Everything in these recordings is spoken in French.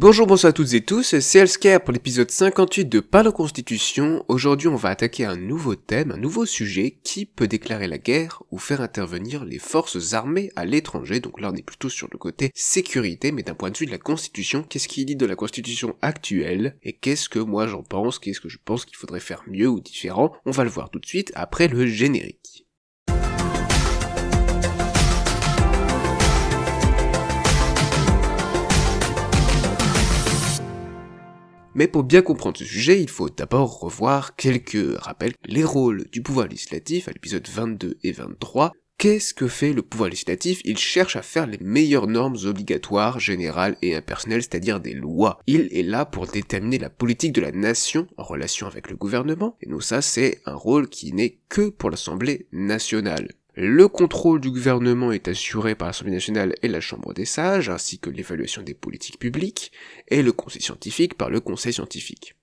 Bonjour, bonsoir à toutes et tous, c'est Healthcare pour l'épisode 58 de Parlons Constitution. Aujourd'hui on va attaquer un nouveau thème, un nouveau sujet, qui peut déclarer la guerre ou faire intervenir les forces armées à l'étranger. Donc là on est plutôt sur le côté sécurité, mais d'un point de vue de la Constitution, qu'est-ce qu'il dit de la Constitution actuelle, et qu'est-ce que moi j'en pense, qu'est-ce que je pense qu'il faudrait faire mieux ou différent. On va le voir tout de suite après le générique. Mais pour bien comprendre ce sujet, il faut d'abord revoir quelques rappels. Les rôles du pouvoir législatif à l'épisode 22 et 23. Qu'est-ce que fait le pouvoir législatif? Il cherche à faire les meilleures normes obligatoires, générales et impersonnelles, c'est-à-dire des lois. Il est là pour déterminer la politique de la nation en relation avec le gouvernement, et donc ça c'est un rôle qui n'est que pour l'Assemblée nationale. Le contrôle du gouvernement est assuré par l'Assemblée nationale et la Chambre des sages, ainsi que l'évaluation des politiques publiques, et le conseil scientifique par le conseil scientifique.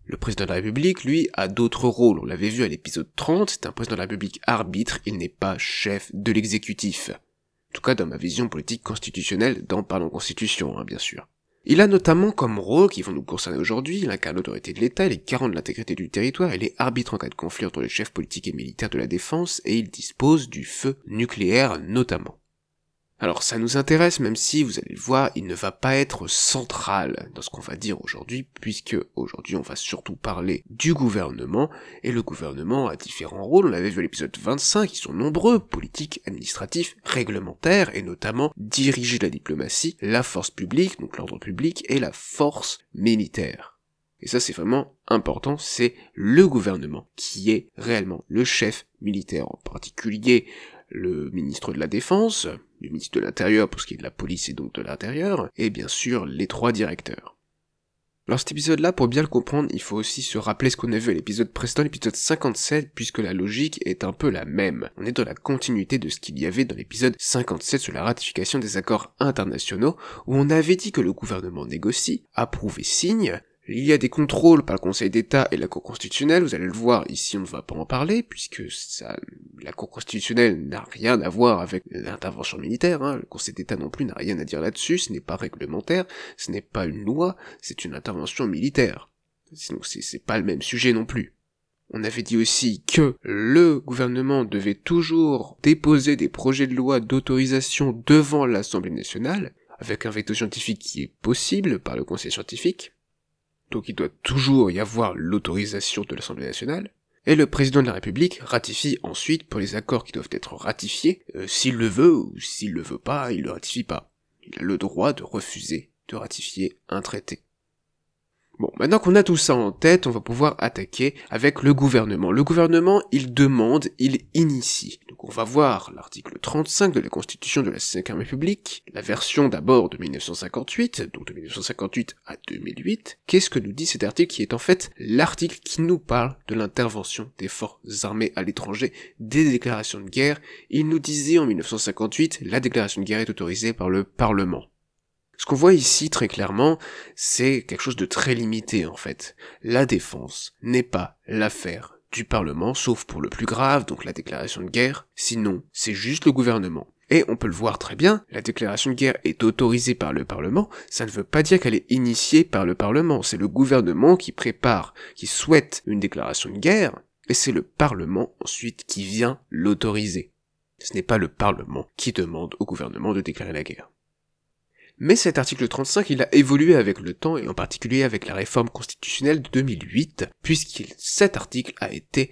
Le président de la République, lui, a d'autres rôles. On l'avait vu à l'épisode 30, c'est un président de la République arbitre, il n'est pas chef de l'exécutif. En tout cas dans ma vision politique constitutionnelle, dans Parlons Constitution, bien sûr. Il a notamment comme rôle, qui vont nous concerner aujourd'hui, il incarne l'autorité de l'État, il est garant de l'intégrité du territoire, il est arbitre en cas de conflit entre les chefs politiques et militaires de la défense, et il dispose du feu nucléaire notamment. Alors ça nous intéresse, même si, vous allez le voir, il ne va pas être central dans ce qu'on va dire aujourd'hui, puisque aujourd'hui on va surtout parler du gouvernement, et le gouvernement a différents rôles, on l'avait vu à l'épisode 25, ils sont nombreux, politiques, administratifs, réglementaires, et notamment diriger la diplomatie, la force publique, donc l'ordre public, et la force militaire. Et ça c'est vraiment important, c'est le gouvernement qui est réellement le chef militaire, en particulier le ministre de la Défense, le ministre de l'Intérieur pour ce qui est de la police et donc de l'Intérieur, et bien sûr les trois directeurs. Alors cet épisode-là, pour bien le comprendre, il faut aussi se rappeler ce qu'on a vu à l'épisode précédent, l'épisode 57, puisque la logique est un peu la même. On est dans la continuité de ce qu'il y avait dans l'épisode 57 sur la ratification des accords internationaux, où on avait dit que le gouvernement négocie, approuve et signe. Il y a des contrôles par le Conseil d'État et la Cour constitutionnelle, vous allez le voir, ici on ne va pas en parler, puisque la Cour constitutionnelle n'a rien à voir avec l'intervention militaire, le Conseil d'État non plus n'a rien à dire là-dessus, ce n'est pas réglementaire, ce n'est pas une loi, c'est une intervention militaire. Donc c'est pas le même sujet non plus. On avait dit aussi que le gouvernement devait toujours déposer des projets de loi d'autorisation devant l'Assemblée nationale, avec un veto scientifique qui est possible par le Conseil scientifique. Donc il doit toujours y avoir l'autorisation de l'Assemblée nationale, et le président de la République ratifie ensuite pour les accords qui doivent être ratifiés, s'il le veut ou s'il le veut pas, il le ratifie pas. Il a le droit de refuser de ratifier un traité. Bon, maintenant qu'on a tout ça en tête, on va pouvoir attaquer avec le gouvernement. Le gouvernement, il demande, il initie. Donc on va voir l'article 35 de la Constitution de la 5e République, la version d'abord de 1958, donc de 1958 à 2008. Qu'est-ce que nous dit cet article qui est en fait l'article qui nous parle de l'intervention des forces armées à l'étranger, des déclarations de guerre. Il nous disait en 1958, la déclaration de guerre est autorisée par le Parlement. Ce qu'on voit ici très clairement, c'est quelque chose de très limité en fait. La défense n'est pas l'affaire du Parlement, sauf pour le plus grave, donc la déclaration de guerre, sinon c'est juste le gouvernement. Et on peut le voir très bien, la déclaration de guerre est autorisée par le Parlement, ça ne veut pas dire qu'elle est initiée par le Parlement, c'est le gouvernement qui prépare, qui souhaite une déclaration de guerre, et c'est le Parlement ensuite qui vient l'autoriser. Ce n'est pas le Parlement qui demande au gouvernement de déclarer la guerre. Mais cet article 35, il a évolué avec le temps, et en particulier avec la réforme constitutionnelle de 2008, puisque cet article a été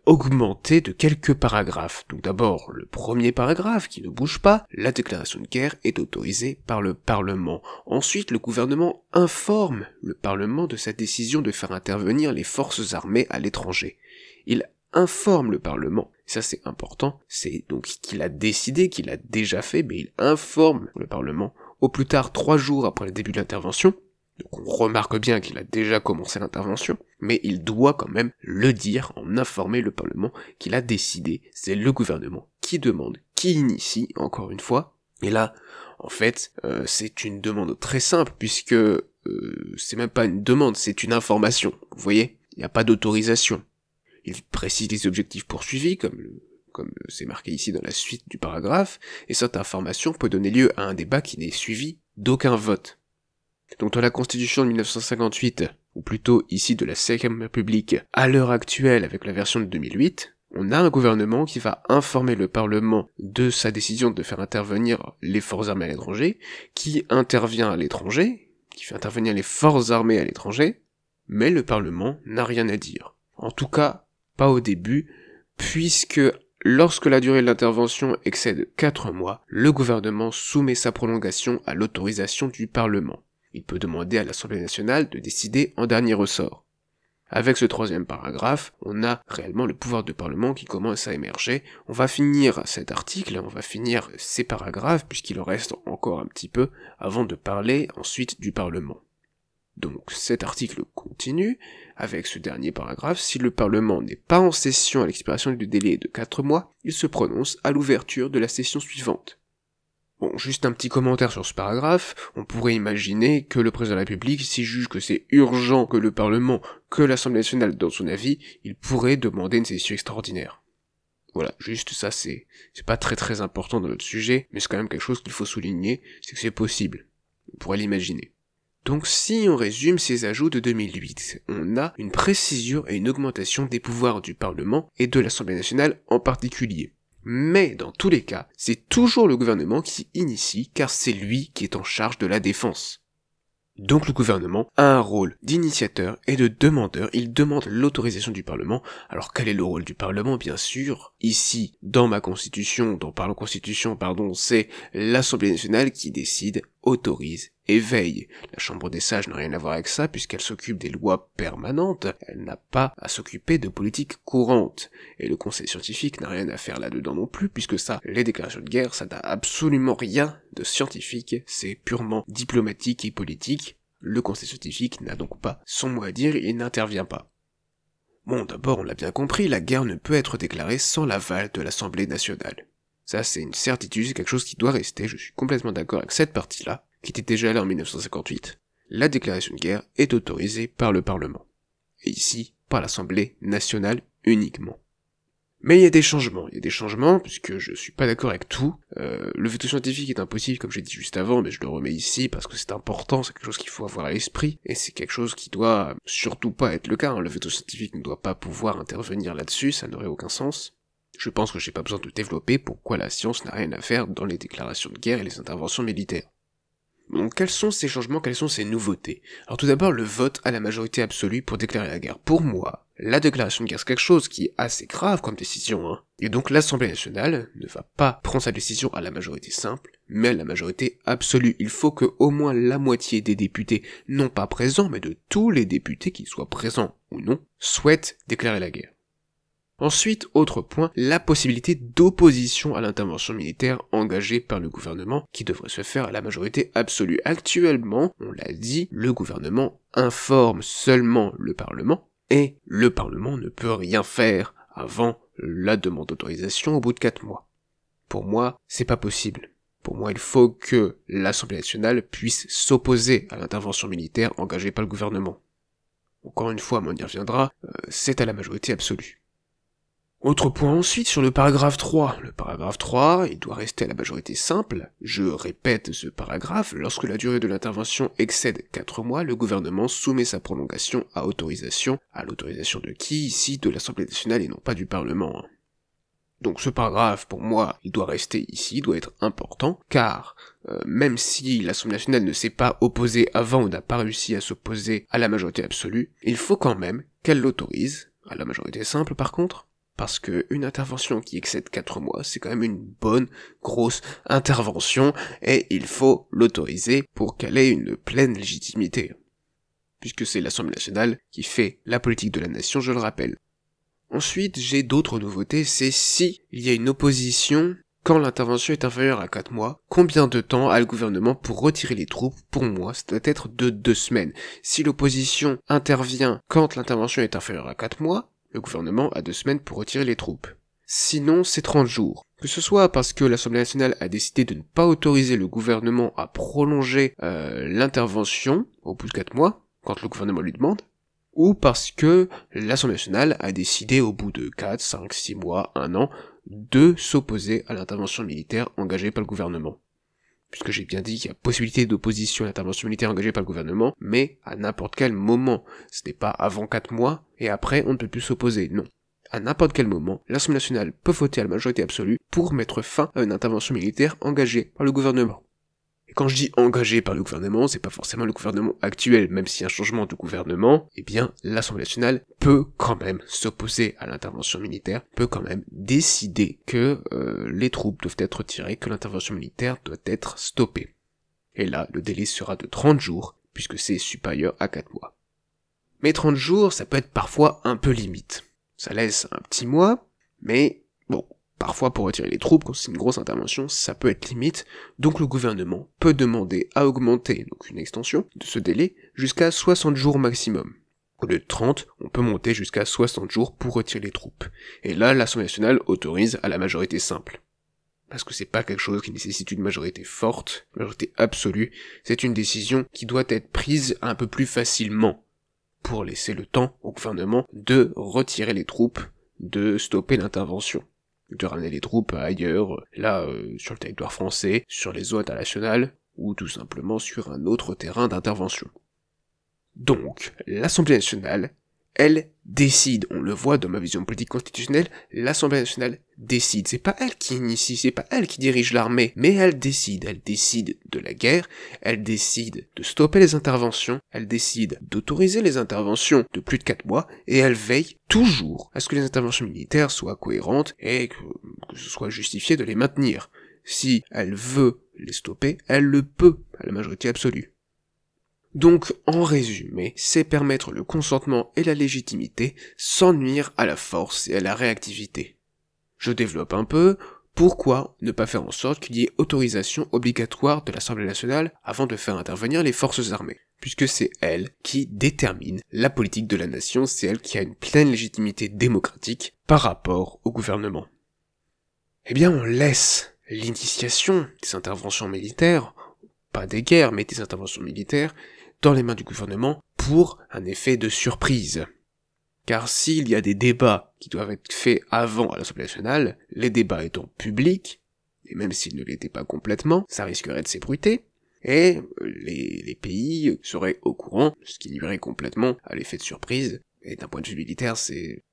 augmenté de quelques paragraphes. Donc d'abord, le premier paragraphe, qui ne bouge pas, la déclaration de guerre est autorisée par le Parlement. Ensuite, le gouvernement informe le Parlement de sa décision de faire intervenir les forces armées à l'étranger. Il informe le Parlement. Ça c'est important, c'est donc qu'il a décidé, qu'il a déjà fait, mais il informe le Parlement au plus tard 3 jours après le début de l'intervention. Donc on remarque bien qu'il a déjà commencé l'intervention, mais il doit quand même le dire, en informer le Parlement qu'il a décidé, c'est le gouvernement qui demande, qui initie, encore une fois. Et là, en fait, c'est une demande très simple, puisque c'est même pas une demande, c'est une information, vous voyez, il n'y a pas d'autorisation. Il précise les objectifs poursuivis, comme c'est marqué ici dans la suite du paragraphe, et cette information peut donner lieu à un débat qui n'est suivi d'aucun vote. Donc dans la Constitution de 1958, ou plutôt ici de la 5e République, à l'heure actuelle avec la version de 2008, on a un gouvernement qui va informer le Parlement de sa décision de faire intervenir les forces armées à l'étranger, qui intervient à l'étranger, qui fait intervenir les forces armées à l'étranger, mais le Parlement n'a rien à dire. En tout cas, pas au début, puisque lorsque la durée de l'intervention excède 4 mois, le gouvernement soumet sa prolongation à l'autorisation du Parlement. Il peut demander à l'Assemblée nationale de décider en dernier ressort. Avec ce 3e paragraphe, on a réellement le pouvoir de Parlement qui commence à émerger. On va finir cet article, on va finir ces paragraphes, puisqu'il en reste encore un petit peu, avant de parler ensuite du Parlement. Donc cet article continue, avec ce dernier paragraphe, si le Parlement n'est pas en session à l'expiration du délai de 4 mois, il se prononce à l'ouverture de la session suivante. Bon, juste un petit commentaire sur ce paragraphe, on pourrait imaginer que le président de la République, s'il juge que c'est urgent que le Parlement, que l'Assemblée nationale donne son avis, il pourrait demander une session extraordinaire. Voilà, juste ça c'est pas très important dans notre sujet, mais c'est quand même quelque chose qu'il faut souligner, c'est que c'est possible. On pourrait l'imaginer. Donc si on résume ces ajouts de 2008, on a une précision et une augmentation des pouvoirs du Parlement et de l'Assemblée nationale en particulier. Mais dans tous les cas, c'est toujours le gouvernement qui initie car c'est lui qui est en charge de la défense. Donc le gouvernement a un rôle d'initiateur et de demandeur, il demande l'autorisation du Parlement. Alors quel est le rôle du Parlement? Bien sûr, ici, dans ma constitution, c'est l'Assemblée nationale qui décide, autorise et veille. La Chambre des sages n'a rien à voir avec ça puisqu'elle s'occupe des lois permanentes, elle n'a pas à s'occuper de politique courante. Et le Conseil scientifique n'a rien à faire là-dedans non plus puisque ça, les déclarations de guerre, ça n'a absolument rien de scientifique, c'est purement diplomatique et politique. Le Conseil scientifique n'a donc pas son mot à dire, il n'intervient pas. Bon, d'abord, on l'a bien compris, la guerre ne peut être déclarée sans l'aval de l'Assemblée nationale. Ça, c'est une certitude, c'est quelque chose qui doit rester, je suis complètement d'accord avec cette partie-là, qui était déjà là en 1958. La déclaration de guerre est autorisée par le Parlement. Et ici, par l'Assemblée nationale uniquement. Mais il y a des changements, puisque je suis pas d'accord avec tout. Le veto scientifique est impossible, comme j'ai dit juste avant, mais je le remets ici parce que c'est important, c'est quelque chose qu'il faut avoir à l'esprit, et c'est quelque chose qui doit surtout pas être le cas, hein. Le veto scientifique ne doit pas pouvoir intervenir là-dessus, ça n'aurait aucun sens. Je pense que j'ai pas besoin de développer pourquoi la science n'a rien à faire dans les déclarations de guerre et les interventions militaires. Donc quels sont ces changements, quelles sont ces nouveautés? Alors tout d'abord, le vote à la majorité absolue pour déclarer la guerre. Pour moi, la déclaration de guerre c'est quelque chose qui est assez grave comme décision, hein. Et donc l'Assemblée nationale ne va pas prendre sa décision à la majorité simple, mais à la majorité absolue. Il faut que au moins la moitié des députés, non pas présents, mais de tous les députés, qu'ils soient présents ou non, souhaitent déclarer la guerre. Ensuite, autre point, la possibilité d'opposition à l'intervention militaire engagée par le gouvernement, qui devrait se faire à la majorité absolue. Actuellement, on l'a dit, le gouvernement informe seulement le Parlement, et le Parlement ne peut rien faire avant la demande d'autorisation au bout de 4 mois. Pour moi, c'est pas possible. Pour moi, il faut que l'Assemblée nationale puisse s'opposer à l'intervention militaire engagée par le gouvernement. Encore une fois, on y reviendra, c'est à la majorité absolue. Autre point ensuite sur le paragraphe 3. Le paragraphe 3, il doit rester à la majorité simple. Je répète ce paragraphe, lorsque la durée de l'intervention excède 4 mois, le gouvernement soumet sa prolongation à autorisation. À l'autorisation de qui? Ici, de l'Assemblée nationale et non pas du Parlement. Donc ce paragraphe, pour moi, il doit rester ici, il doit être important, car même si l'Assemblée nationale ne s'est pas opposée avant ou n'a pas réussi à s'opposer à la majorité absolue, il faut quand même qu'elle l'autorise, à la majorité simple par contre, parce que une intervention qui excède 4 mois, c'est quand même une bonne, grosse intervention, et il faut l'autoriser pour qu'elle ait une pleine légitimité. Puisque c'est l'Assemblée nationale qui fait la politique de la nation, je le rappelle. Ensuite, j'ai d'autres nouveautés, c'est si il y a une opposition quand l'intervention est inférieure à 4 mois, combien de temps a le gouvernement pour retirer les troupes? Pour moi, ça doit être de 2 semaines. Si l'opposition intervient quand l'intervention est inférieure à 4 mois, le gouvernement a 2 semaines pour retirer les troupes. Sinon, c'est 30 jours. Que ce soit parce que l'Assemblée nationale a décidé de ne pas autoriser le gouvernement à prolonger l'intervention au bout de 4 mois, quand le gouvernement lui demande, ou parce que l'Assemblée nationale a décidé au bout de 4, 5, 6 mois, 1 an, de s'opposer à l'intervention militaire engagée par le gouvernement. puisque j'ai bien dit qu'il y a possibilité d'opposition à l'intervention militaire engagée par le gouvernement, mais à n'importe quel moment. Ce n'est pas avant 4 mois, et après on ne peut plus s'opposer, non. À n'importe quel moment, l'Assemblée nationale peut voter à la majorité absolue pour mettre fin à une intervention militaire engagée par le gouvernement. Et quand je dis engagé par le gouvernement, c'est pas forcément le gouvernement actuel, même s'il y a un changement de gouvernement, eh bien, l'Assemblée nationale peut quand même s'opposer à l'intervention militaire, peut quand même décider que les troupes doivent être retirées, que l'intervention militaire doit être stoppée. Et là, le délai sera de 30 jours, puisque c'est supérieur à 4 mois. Mais 30 jours, ça peut être parfois un peu limite. Ça laisse un petit mois, mais bon, parfois pour retirer les troupes, quand c'est une grosse intervention, ça peut être limite, donc le gouvernement peut demander à augmenter, donc une extension de ce délai, jusqu'à 60 jours maximum. Au lieu de 30, on peut monter jusqu'à 60 jours pour retirer les troupes. Et là, l'Assemblée nationale autorise à la majorité simple. Parce que c'est pas quelque chose qui nécessite une majorité forte, une majorité absolue, c'est une décision qui doit être prise un peu plus facilement, pour laisser le temps au gouvernement de retirer les troupes, de stopper l'intervention, de ramener les troupes ailleurs, là, sur le territoire français, sur les eaux internationales, ou tout simplement sur un autre terrain d'intervention. Donc, l'Assemblée nationale, elle décide, on le voit dans ma vision politique constitutionnelle, l'Assemblée nationale décide. C'est pas elle qui initie, c'est pas elle qui dirige l'armée, mais elle décide de la guerre, elle décide de stopper les interventions, elle décide d'autoriser les interventions de plus de 4 mois, et elle veille toujours à ce que les interventions militaires soient cohérentes et que ce soit justifié de les maintenir. Si elle veut les stopper, elle le peut, à la majorité absolue. Donc, en résumé, c'est permettre le consentement et la légitimité sans nuire à la force et à la réactivité. Je développe un peu, pourquoi ne pas faire en sorte qu'il y ait autorisation obligatoire de l'Assemblée nationale avant de faire intervenir les forces armées, puisque c'est elle qui détermine la politique de la nation, c'est elle qui a une pleine légitimité démocratique par rapport au gouvernement. Eh bien, on laisse l'initiation des interventions militaires, pas des guerres, mais des interventions militaires, dans les mains du gouvernement pour un effet de surprise. Car s'il y a des débats qui doivent être faits avant à l'Assemblée nationale, les débats étant publics, et même s'ils ne l'étaient pas complètement, ça risquerait de s'ébruiter, et les pays seraient au courant, ce qui nuirait complètement à l'effet de surprise, et d'un point de vue militaire, c'est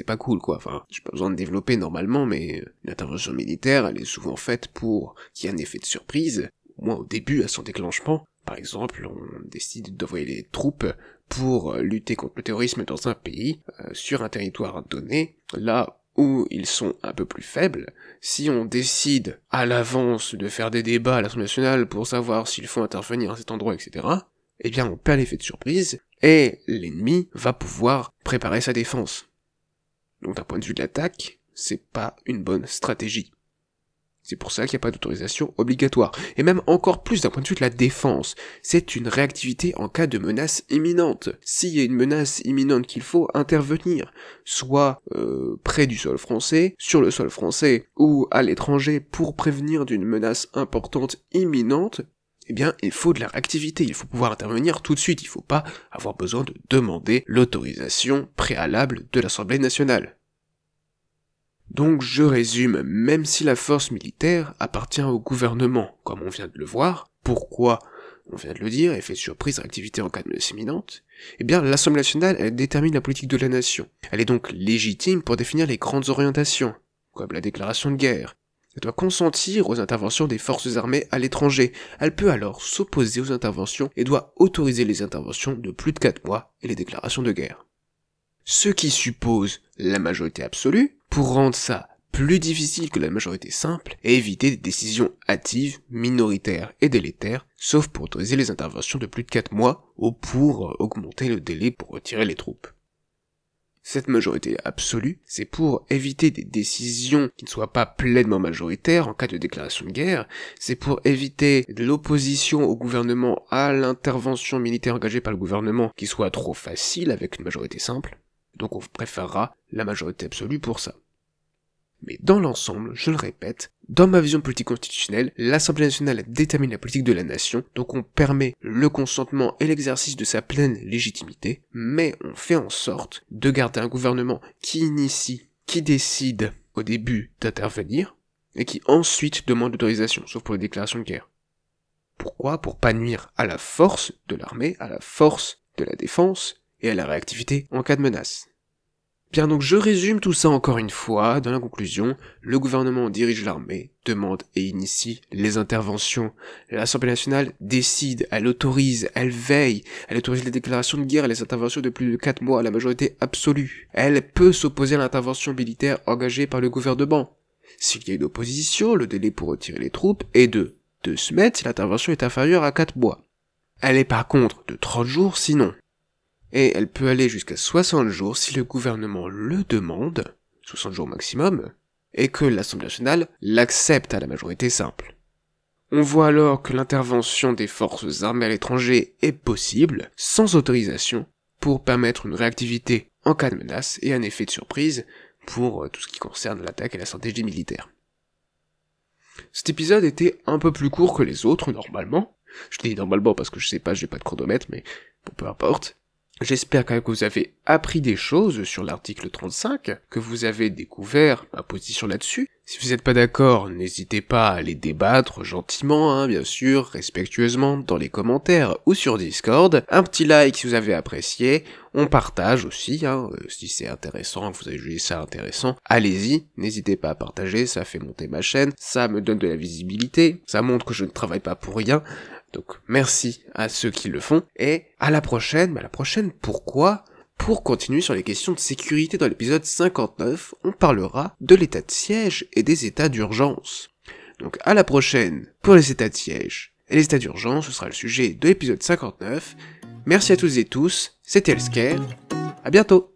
pas cool, quoi. Enfin, j'ai pas besoin de développer normalement, mais une intervention militaire, elle est souvent faite pour qu'il y ait un effet de surprise, au moins au début, à son déclenchement. Par exemple, on décide d'envoyer les troupes pour lutter contre le terrorisme dans un pays, sur un territoire donné, là où ils sont un peu plus faibles. Si on décide à l'avance de faire des débats à l'Assemblée nationale pour savoir s'il faut intervenir à cet endroit, etc., eh bien on perd l'effet de surprise, et l'ennemi va pouvoir préparer sa défense. Donc d'un point de vue de l'attaque, c'est pas une bonne stratégie. C'est pour ça qu'il n'y a pas d'autorisation obligatoire. Et même encore plus d'un point de vue de la défense. C'est une réactivité en cas de menace imminente. S'il y a une menace imminente qu'il faut intervenir, soit près du sol français, sur le sol français, ou à l'étranger pour prévenir d'une menace importante imminente, eh bien, il faut de la réactivité, il faut pouvoir intervenir tout de suite, il ne faut pas avoir besoin de demander l'autorisation préalable de l'Assemblée nationale. Donc je résume, même si la force militaire appartient au gouvernement, comme on vient de le voir, pourquoi, on vient de le dire, effet de surprise, réactivité en cas de menace imminente, eh bien l'Assemblée nationale, elle détermine la politique de la nation. Elle est donc légitime pour définir les grandes orientations, comme la déclaration de guerre. Elle doit consentir aux interventions des forces armées à l'étranger. Elle peut alors s'opposer aux interventions et doit autoriser les interventions de plus de 4 mois et les déclarations de guerre. Ce qui suppose la majorité absolue, pour rendre ça plus difficile que la majorité simple, et éviter des décisions hâtives, minoritaires et délétères, sauf pour autoriser les interventions de plus de 4 mois, ou pour augmenter le délai pour retirer les troupes. Cette majorité absolue, c'est pour éviter des décisions qui ne soient pas pleinement majoritaires en cas de déclaration de guerre, c'est pour éviter de l'opposition au gouvernement à l'intervention militaire engagée par le gouvernement qui soit trop facile avec une majorité simple, donc on préférera la majorité absolue pour ça. Mais dans l'ensemble, je le répète, dans ma vision politique constitutionnelle, l'Assemblée nationale détermine la politique de la nation, donc on permet le consentement et l'exercice de sa pleine légitimité, mais on fait en sorte de garder un gouvernement qui initie, qui décide au début d'intervenir, et qui ensuite demande l'autorisation, sauf pour les déclarations de guerre. Pourquoi? Pour pas nuire à la force de l'armée, à la force de la défense et à la réactivité en cas de menace. Bien donc je résume tout ça encore une fois, dans la conclusion, le gouvernement dirige l'armée, demande et initie les interventions, l'Assemblée nationale décide, elle autorise, elle veille, elle autorise les déclarations de guerre et les interventions de plus de 4 mois à la majorité absolue. Elle peut s'opposer à l'intervention militaire engagée par le gouvernement. S'il y a une opposition, le délai pour retirer les troupes est de 2 semaines si l'intervention est inférieure à 4 mois. Elle est par contre de 30 jours sinon. Et elle peut aller jusqu'à 60 jours si le gouvernement le demande, 60 jours maximum, et que l'Assemblée nationale l'accepte à la majorité simple. On voit alors que l'intervention des forces armées à l'étranger est possible, sans autorisation, pour permettre une réactivité en cas de menace et un effet de surprise pour tout ce qui concerne l'attaque et la stratégie militaire. Cet épisode était un peu plus court que les autres, normalement. Je dis normalement parce que je sais pas, j'ai pas de chronomètre, mais bon, peu importe. J'espère quand même que vous avez appris des choses sur l'article 35, que vous avez découvert ma position là-dessus. Si vous n'êtes pas d'accord, n'hésitez pas à les débattre gentiment, bien sûr, respectueusement, dans les commentaires ou sur Discord. Un petit like si vous avez apprécié, on partage aussi, si c'est intéressant, vous avez jugé ça intéressant, allez-y, n'hésitez pas à partager, ça fait monter ma chaîne, ça me donne de la visibilité, ça montre que je ne travaille pas pour rien. Donc merci à ceux qui le font, et à la prochaine. Pourquoi? Pour continuer sur les questions de sécurité dans l'épisode 59, on parlera de l'état de siège et des états d'urgence. Donc à la prochaine pour les états de siège et les états d'urgence, ce sera le sujet de l'épisode 59. Merci à toutes et tous, c'était Elsker, à bientôt.